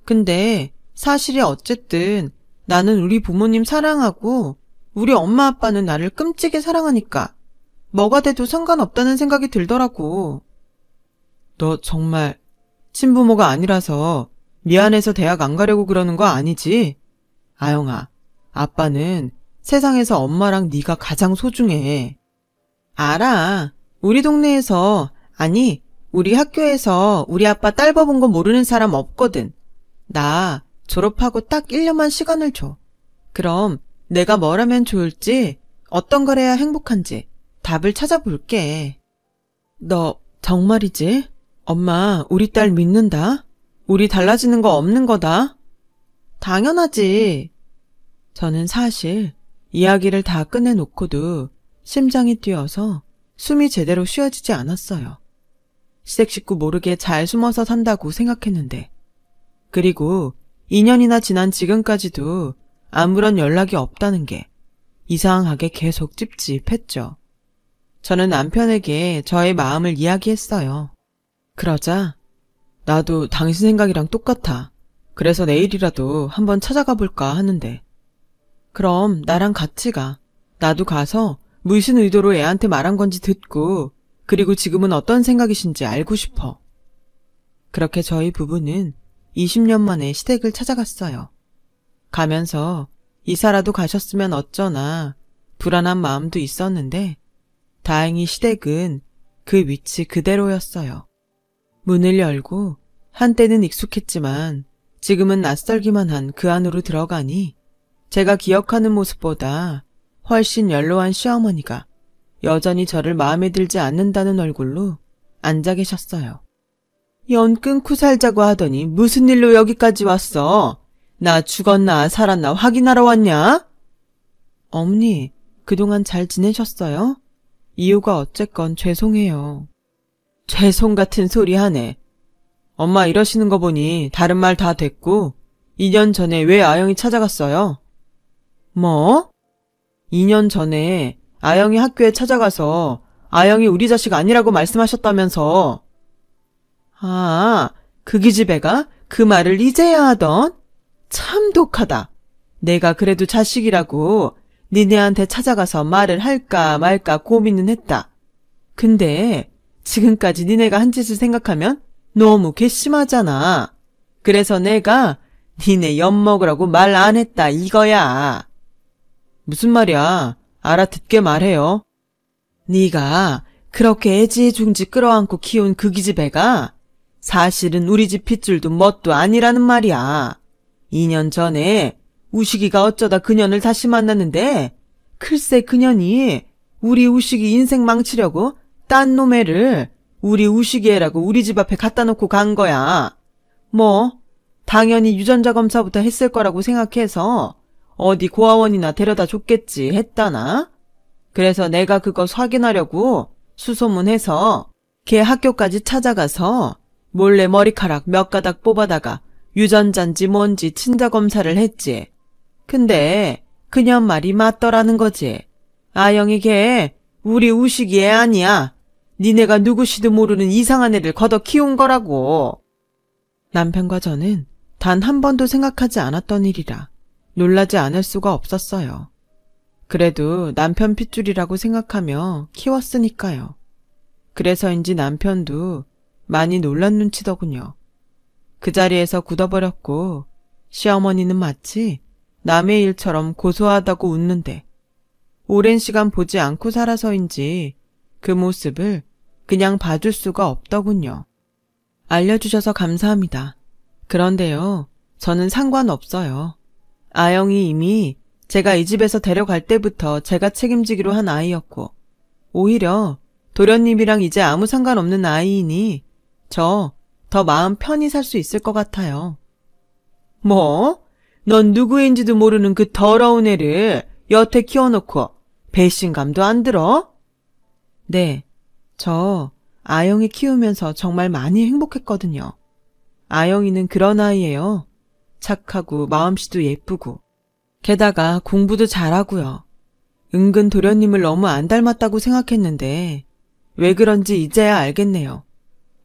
A: 근데 사실이 어쨌든 나는 우리 부모님 사랑하고 우리 엄마 아빠는 나를 끔찍이 사랑하니까 뭐가 돼도 상관없다는 생각이 들더라고. 너 정말 친부모가 아니라서 미안해서 대학 안 가려고 그러는 거 아니지? 아영아, 아빠는 세상에서 엄마랑 네가 가장 소중해. 알아. 우리 동네에서, 아니 우리 학교에서 우리 아빠 딸 버본 거 모르는 사람 없거든. 나 졸업하고 딱 1년만 시간을 줘. 그럼 내가 뭘 하면 좋을지, 어떤 걸 해야 행복한지 답을 찾아볼게. 너 정말이지? 엄마 우리 딸 믿는다. 우리 달라지는 거 없는 거다. 당연하지. 저는 사실 이야기를 다 끝내놓고도 심장이 뛰어서 숨이 제대로 쉬어지지 않았어요. 시댁 식구 모르게 잘 숨어서 산다고 생각했는데, 그리고 2년이나 지난 지금까지도 아무런 연락이 없다는 게 이상하게 계속 찝찝했죠. 저는 남편에게 저의 마음을 이야기했어요. 그러자 나도 당신 생각이랑 똑같아. 그래서 내일이라도 한번 찾아가 볼까 하는데. 그럼 나랑 같이 가. 나도 가서 무슨 의도로 애한테 말한 건지 듣고, 그리고 지금은 어떤 생각이신지 알고 싶어. 그렇게 저희 부부는 20년 만에 시댁을 찾아갔어요. 가면서 이사라도 가셨으면 어쩌나 불안한 마음도 있었는데 다행히 시댁은 그 위치 그대로였어요. 문을 열고 한때는 익숙했지만 지금은 낯설기만 한 그 안으로 들어가니 제가 기억하는 모습보다 훨씬 연로한 시어머니가 여전히 저를 마음에 들지 않는다는 얼굴로 앉아 계셨어요. 연 끊고 살자고 하더니 무슨 일로 여기까지 왔어? 나 죽었나 살았나 확인하러 왔냐? 어머니, 그동안 잘 지내셨어요? 이유가 어쨌건 죄송해요. 죄송 같은 소리 하네. 엄마 이러시는 거 보니 다른 말 다 됐고 2년 전에 왜 아영이 찾아갔어요? 뭐? 2년 전에 아영이 학교에 찾아가서 아영이 우리 자식 아니라고 말씀하셨다면서. 아, 그 기집애가 그 말을 이제야 하던? 참 독하다. 내가 그래도 자식이라고 니네한테 찾아가서 말을 할까 말까 고민은 했다. 근데 지금까지 니네가 한 짓을 생각하면 너무 괘씸하잖아. 그래서 내가 니네 엿먹으라고 말 안 했다 이거야. 무슨 말이야? 알아듣게 말해요. 네가 그렇게 애지중지 끌어안고 키운 그 기집애가 사실은 우리 집 핏줄도 뭣도 아니라는 말이야. 2년 전에 우식이가 어쩌다 그년을 다시 만났는데 글쎄 그년이 우리 우식이 인생 망치려고 딴 놈애를 우리 우식이 애라고 우리 집 앞에 갖다 놓고 간 거야. 뭐 당연히 유전자 검사부터 했을 거라고 생각해서 어디 고아원이나 데려다 줬겠지 했다나? 그래서 내가 그거 확인하려고 수소문해서 걔 학교까지 찾아가서 몰래 머리카락 몇 가닥 뽑아다가 유전자인지 뭔지 친자 검사를 했지. 근데 그년 말이 맞더라는 거지. 아영이 걔 우리 우식이 애 아니야. 니네가 누구시도 모르는 이상한 애를 걷어 키운 거라고. 남편과 저는 단 한 번도 생각하지 않았던 일이라 놀라지 않을 수가 없었어요. 그래도 남편 핏줄이라고 생각하며 키웠으니까요. 그래서인지 남편도 많이 놀란 눈치더군요. 그 자리에서 굳어버렸고 시어머니는 마치 남의 일처럼 고소하다고 웃는데 오랜 시간 보지 않고 살아서인지 그 모습을 그냥 봐줄 수가 없더군요. 알려주셔서 감사합니다. 그런데요, 저는 상관없어요. 아영이 이미 제가 이 집에서 데려갈 때부터 제가 책임지기로 한 아이였고, 오히려 도련님이랑 이제 아무 상관없는 아이이니 저 더 마음 편히 살 수 있을 것 같아요. 뭐? 넌 누구인지도 모르는 그 더러운 애를 여태 키워놓고 배신감도 안 들어? 네, 저 아영이 키우면서 정말 많이 행복했거든요. 아영이는 그런 아이예요. 착하고 마음씨도 예쁘고 게다가 공부도 잘하고요. 은근 도련님을 너무 안 닮았다고 생각했는데 왜 그런지 이제야 알겠네요.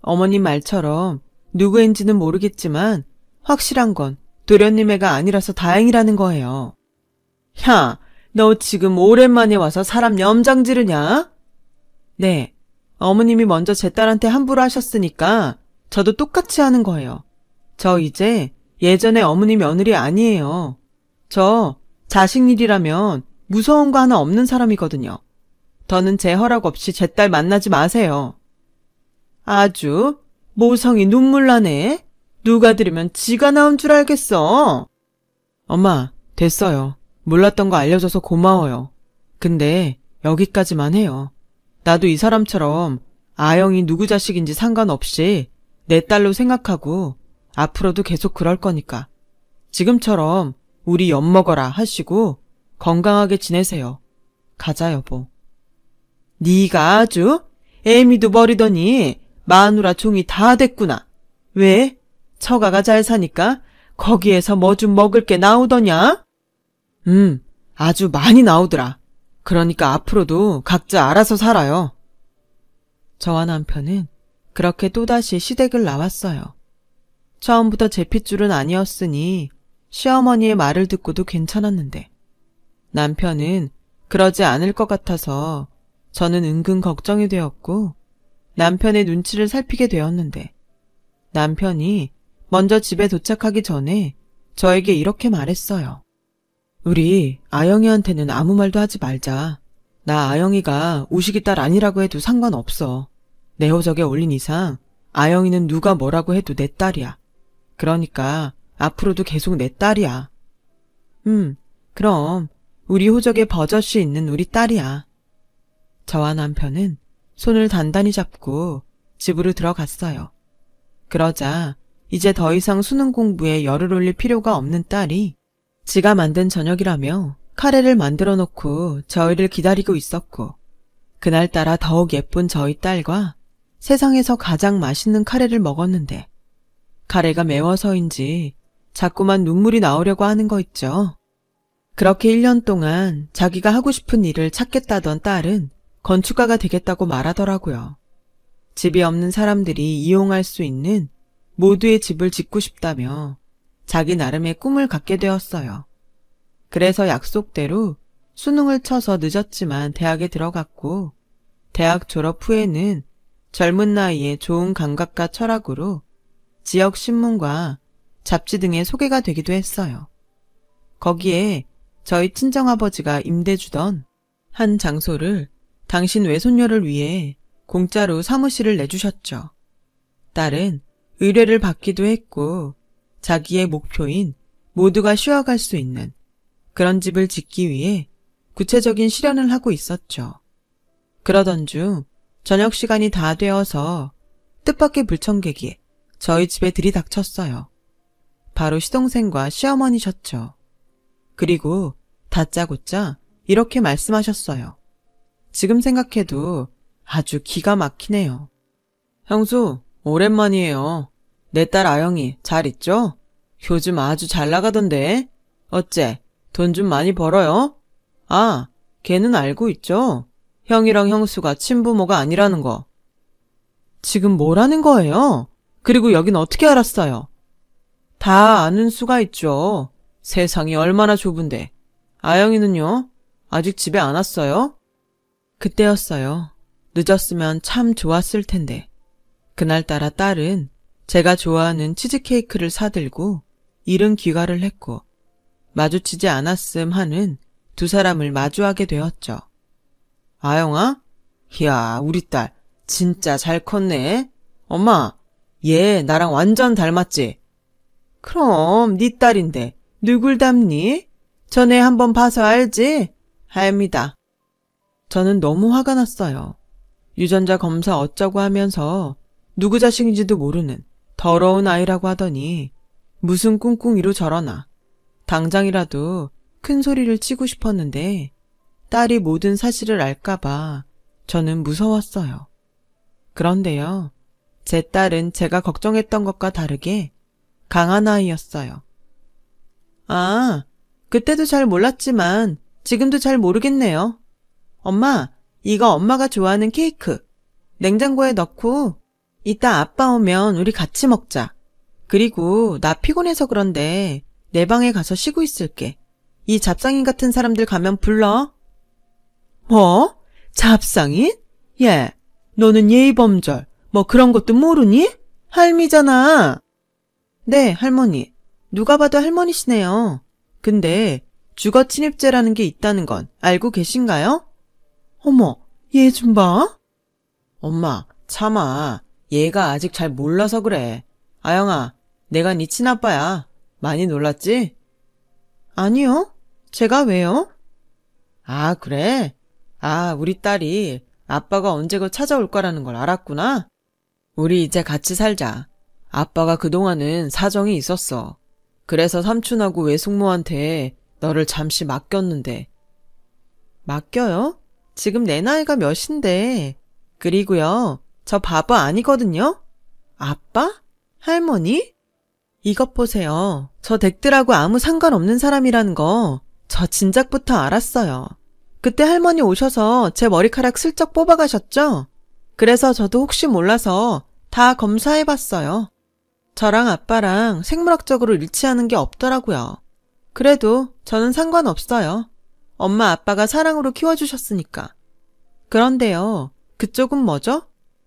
A: 어머님 말처럼 누구인지는 모르겠지만 확실한 건 도련님 애가 아니라서 다행이라는 거예요. 야, 너 지금 오랜만에 와서 사람 염장 지르냐? 네, 어머님이 먼저 제 딸한테 함부로 하셨으니까 저도 똑같이 하는 거예요. 저 이제 예전에 어머니 며느리 아니에요. 저 자식 일이라면 무서운 거 하나 없는 사람이거든요. 더는 제 허락 없이 제 딸 만나지 마세요. 아주 모성이 눈물 나네. 누가 들으면 지가 나온 줄 알겠어. 엄마, 됐어요. 몰랐던 거 알려줘서 고마워요. 근데 여기까지만 해요. 나도 이 사람처럼 아영이 누구 자식인지 상관없이 내 딸로 생각하고 앞으로도 계속 그럴 거니까 지금처럼 우리 엿먹어라 하시고 건강하게 지내세요. 가자, 여보. 네가 아주 애미도 버리더니 마누라 종이 다 됐구나. 왜? 처가가 잘 사니까 거기에서 뭐 좀 먹을 게 나오더냐? 아주 많이 나오더라. 그러니까 앞으로도 각자 알아서 살아요. 저와 남편은 그렇게 또다시 시댁을 나왔어요. 처음부터 제 핏줄은 아니었으니 시어머니의 말을 듣고도 괜찮았는데 남편은 그러지 않을 것 같아서 저는 은근 걱정이 되었고 남편의 눈치를 살피게 되었는데 남편이 먼저 집에 도착하기 전에 저에게 이렇게 말했어요. 우리 아영이한테는 아무 말도 하지 말자. 나 아영이가 우식이 딸 아니라고 해도 상관없어. 내 호적에 올린 이상 아영이는 누가 뭐라고 해도 내 딸이야. 그러니까 앞으로도 계속 내 딸이야. 그럼 우리 호적에 버젓이 있는 우리 딸이야. 저와 남편은 손을 단단히 잡고 집으로 들어갔어요. 그러자 이제 더 이상 수능 공부에 열을 올릴 필요가 없는 딸이 지가 만든 저녁이라며 카레를 만들어 놓고 저희를 기다리고 있었고 그날따라 더욱 예쁜 저희 딸과 세상에서 가장 맛있는 카레를 먹었는데 카레가 매워서인지 자꾸만 눈물이 나오려고 하는 거 있죠. 그렇게 1년 동안 자기가 하고 싶은 일을 찾겠다던 딸은 건축가가 되겠다고 말하더라고요. 집이 없는 사람들이 이용할 수 있는 모두의 집을 짓고 싶다며 자기 나름의 꿈을 갖게 되었어요. 그래서 약속대로 수능을 쳐서 늦었지만 대학에 들어갔고 대학 졸업 후에는 젊은 나이에 좋은 감각과 철학으로 지역 신문과 잡지 등에 소개가 되기도 했어요. 거기에 저희 친정아버지가 임대 주던 한 장소를 당신 외손녀를 위해 공짜로 사무실을 내주셨죠. 딸은 의뢰를 받기도 했고 자기의 목표인 모두가 쉬어갈 수 있는 그런 집을 짓기 위해 구체적인 실현을 하고 있었죠. 그러던 중 저녁 시간이 다 되어서 뜻밖의 불청객이 저희 집에 들이닥쳤어요. 바로 시동생과 시어머니셨죠. 그리고 다짜고짜 이렇게 말씀하셨어요. 지금 생각해도 아주 기가 막히네요. 형수, 오랜만이에요. 내 딸 아영이 잘 있죠? 요즘 아주 잘 나가던데. 어째, 돈 좀 많이 벌어요? 아, 걔는 알고 있죠? 형이랑 형수가 친부모가 아니라는 거. 지금 뭐라는 거예요? 그리고 여긴 어떻게 알았어요? 다 아는 수가 있죠. 세상이 얼마나 좁은데. 아영이는요? 아직 집에 안 왔어요? 그때였어요. 늦었으면 참 좋았을 텐데. 그날따라 딸은 제가 좋아하는 치즈케이크를 사들고 이른 귀가를 했고 마주치지 않았음 하는 두 사람을 마주하게 되었죠. 아영아? 이야, 우리 딸 진짜 잘 컸네. 엄마, 얘 나랑 완전 닮았지? 그럼 네 딸인데 누굴 닮니? 전에 한번 봐서 알지? 합니다. 저는 너무 화가 났어요. 유전자 검사 어쩌고 하면서 누구 자식인지도 모르는 더러운 아이라고 하더니 무슨 꿍꿍이로 저러나. 당장이라도 큰 소리를 치고 싶었는데 딸이 모든 사실을 알까봐 저는 무서웠어요. 그런데요, 제 딸은 제가 걱정했던 것과 다르게 강한 아이였어요. 아, 그때도 잘 몰랐지만 지금도 잘 모르겠네요. 엄마, 이거 엄마가 좋아하는 케이크. 냉장고에 넣고 이따 아빠 오면 우리 같이 먹자. 그리고 나 피곤해서 그런데 내 방에 가서 쉬고 있을게. 이 잡상인 같은 사람들 가면 불러. 뭐? 잡상인? 얘, 너는 예의범절, 뭐 그런 것도 모르니? 할미잖아. 네, 할머니. 누가 봐도 할머니시네요. 근데 주거 침입죄라는 게 있다는 건 알고 계신가요? 어머, 얘 좀 봐. 엄마, 참아. 얘가 아직 잘 몰라서 그래. 아영아, 내가 네 친아빠야. 많이 놀랐지? 아니요. 제가 왜요? 아, 그래? 아, 우리 딸이 아빠가 언제고 찾아올 거라는 걸 알았구나? 우리 이제 같이 살자. 아빠가 그동안은 사정이 있었어. 그래서 삼촌하고 외숙모한테 너를 잠시 맡겼는데. 맡겨요? 지금 내 나이가 몇인데. 그리고요, 저 바보 아니거든요? 아빠? 할머니? 이것 보세요. 저 댁들하고 아무 상관없는 사람이라는 거 저 진작부터 알았어요. 그때 할머니 오셔서 제 머리카락 슬쩍 뽑아가셨죠? 그래서 저도 혹시 몰라서 다 검사해봤어요. 저랑 아빠랑 생물학적으로 일치하는 게 없더라고요. 그래도 저는 상관없어요. 엄마 아빠가 사랑으로 키워주셨으니까. 그런데요, 그쪽은 뭐죠?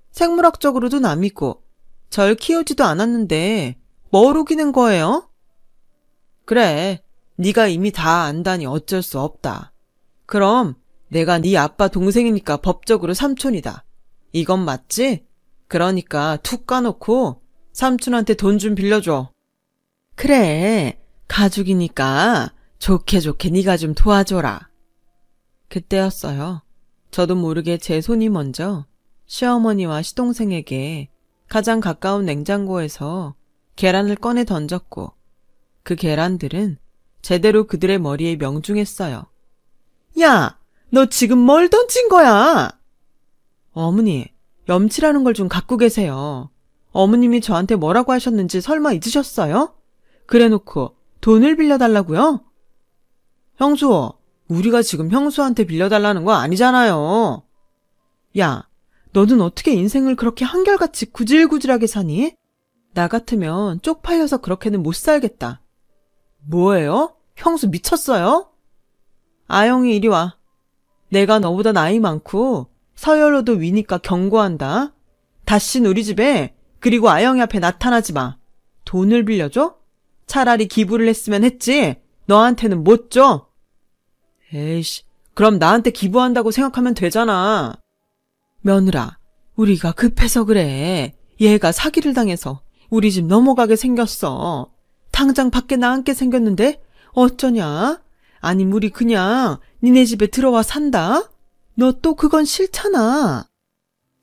A: 생물학적으로도 남이고 절 키우지도 않았는데 뭘 우기는 거예요? 그래, 네가 이미 다 안다니 어쩔 수 없다. 그럼 내가 네 아빠 동생이니까 법적으로 삼촌이다. 이건 맞지? 그러니까 툭 까놓고 삼촌한테 돈 좀 빌려줘. 그래, 가족이니까 좋게 좋게 네가 좀 도와줘라. 그때였어요. 저도 모르게 제 손이 먼저 시어머니와 시동생에게 가장 가까운 냉장고에서 계란을 꺼내 던졌고 그 계란들은 제대로 그들의 머리에 명중했어요. 야, 너 지금 뭘 던진 거야? 어머니, 염치라는 걸 좀 갖고 계세요. 어머님이 저한테 뭐라고 하셨는지 설마 잊으셨어요? 그래놓고 돈을 빌려달라고요? 형수, 우리가 지금 형수한테 빌려달라는 거 아니잖아요. 야, 너는 어떻게 인생을 그렇게 한결같이 구질구질하게 사니? 나 같으면 쪽팔려서 그렇게는 못 살겠다. 뭐예요? 형수 미쳤어요? 아영이 이리 와. 내가 너보다 나이 많고 서열로도 위니까 경고한다. 다신 우리 집에 그리고 아영이 앞에 나타나지 마. 돈을 빌려줘? 차라리 기부를 했으면 했지. 너한테는 못 줘. 에이씨, 그럼 나한테 기부한다고 생각하면 되잖아. 며느라, 우리가 급해서 그래. 얘가 사기를 당해서 우리 집 넘어가게 생겼어. 당장 밖에 나앉게 생겼는데 어쩌냐? 아님 우리 그냥 니네 집에 들어와 산다? 너 또 그건 싫잖아.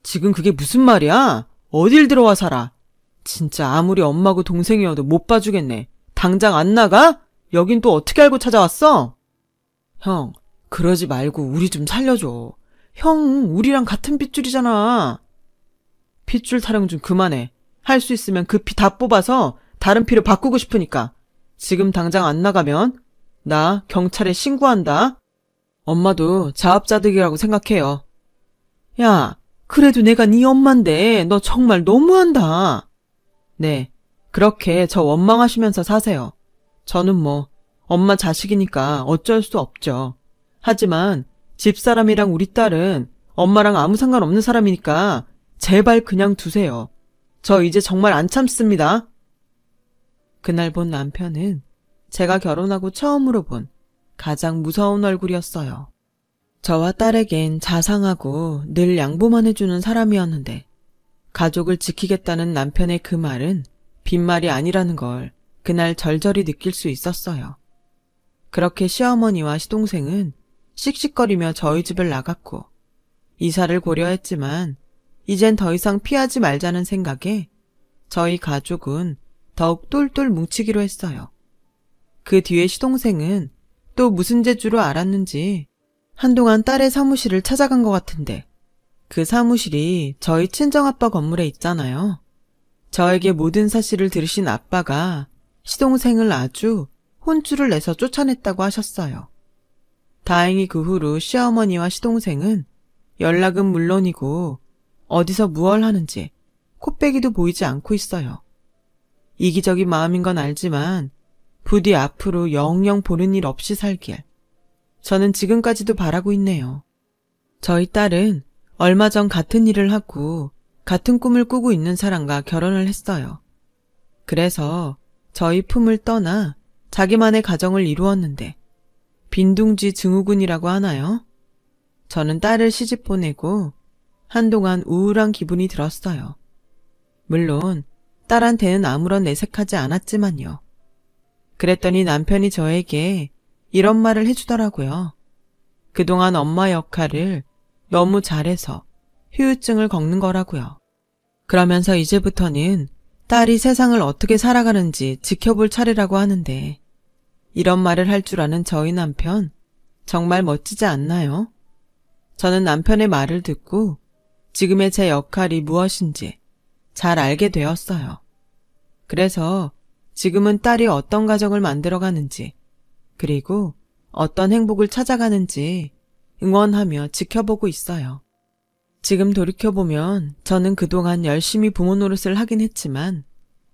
A: 지금 그게 무슨 말이야? 어딜 들어와 살아? 진짜 아무리 엄마고 동생이어도 못 봐주겠네. 당장 안 나가? 여긴 또 어떻게 알고 찾아왔어? 형, 그러지 말고 우리 좀 살려줘. 형, 우리랑 같은 핏줄이잖아. 핏줄 타령 좀 그만해. 할 수 있으면 그 피 다 뽑아서 다른 피로 바꾸고 싶으니까. 지금 당장 안 나가면 나 경찰에 신고한다. 엄마도 자업자득이라고 생각해요. 야, 그래도 내가 네 엄마인데 너 정말 너무한다. 네, 그렇게 저 원망하시면서 사세요. 저는 뭐 엄마 자식이니까 어쩔 수 없죠. 하지만 집사람이랑 우리 딸은 엄마랑 아무 상관없는 사람이니까 제발 그냥 두세요. 저 이제 정말 안 참습니다. 그날 본 남편은 제가 결혼하고 처음으로 본 가장 무서운 얼굴이었어요. 저와 딸에겐 자상하고 늘 양보만 해주는 사람이었는데 가족을 지키겠다는 남편의 그 말은 빈말이 아니라는 걸 그날 절절히 느낄 수 있었어요. 그렇게 시어머니와 시동생은 씩씩거리며 저희 집을 나갔고 이사를 고려했지만 이젠 더 이상 피하지 말자는 생각에 저희 가족은 더욱 똘똘 뭉치기로 했어요. 그 뒤에 시동생은 또 무슨 재주로 알았는지 한동안 딸의 사무실을 찾아간 것 같은데 그 사무실이 저희 친정아빠 건물에 있잖아요. 저에게 모든 사실을 들으신 아빠가 시동생을 아주 혼쭐을 내서 쫓아냈다고 하셨어요. 다행히 그 후로 시어머니와 시동생은 연락은 물론이고 어디서 무얼 하는지 코빼기도 보이지 않고 있어요. 이기적인 마음인 건 알지만 부디 앞으로 영영 보는 일 없이 살길 저는 지금까지도 바라고 있네요. 저희 딸은 얼마 전 같은 일을 하고 같은 꿈을 꾸고 있는 사람과 결혼을 했어요. 그래서 저희 품을 떠나 자기만의 가정을 이루었는데 빈둥지 증후군이라고 하나요? 저는 딸을 시집 보내고 한동안 우울한 기분이 들었어요. 물론 딸한테는 아무런 내색하지 않았지만요. 그랬더니 남편이 저에게 이런 말을 해주더라고요. 그동안 엄마 역할을 너무 잘해서 후유증을 겪는 거라고요. 그러면서 이제부터는 딸이 세상을 어떻게 살아가는지 지켜볼 차례라고 하는데 이런 말을 할 줄 아는 저희 남편 정말 멋지지 않나요? 저는 남편의 말을 듣고 지금의 제 역할이 무엇인지 잘 알게 되었어요. 그래서 지금은 딸이 어떤 가정을 만들어가는지 그리고 어떤 행복을 찾아가는지 응원하며 지켜보고 있어요. 지금 돌이켜보면 저는 그동안 열심히 부모 노릇을 하긴 했지만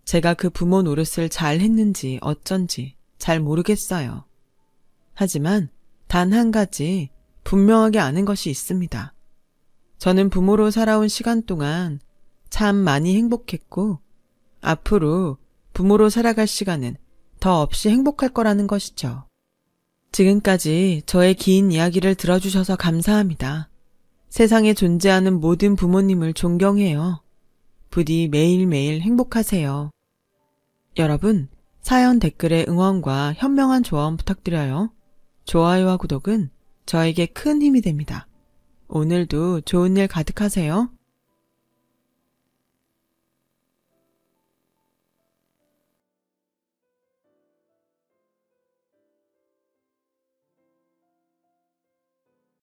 A: 제가 그 부모 노릇을 잘 했는지 어쩐지 잘 모르겠어요. 하지만 단 한 가지 분명하게 아는 것이 있습니다. 저는 부모로 살아온 시간 동안 참 많이 행복했고 앞으로 부모로 살아갈 시간은 더 없이 행복할 거라는 것이죠. 지금까지 저의 긴 이야기를 들어주셔서 감사합니다. 세상에 존재하는 모든 부모님을 존경해요. 부디 매일매일 행복하세요. 여러분, 사연 댓글에 응원과 현명한 조언 부탁드려요. 좋아요와 구독은 저에게 큰 힘이 됩니다. 오늘도 좋은 일 가득하세요.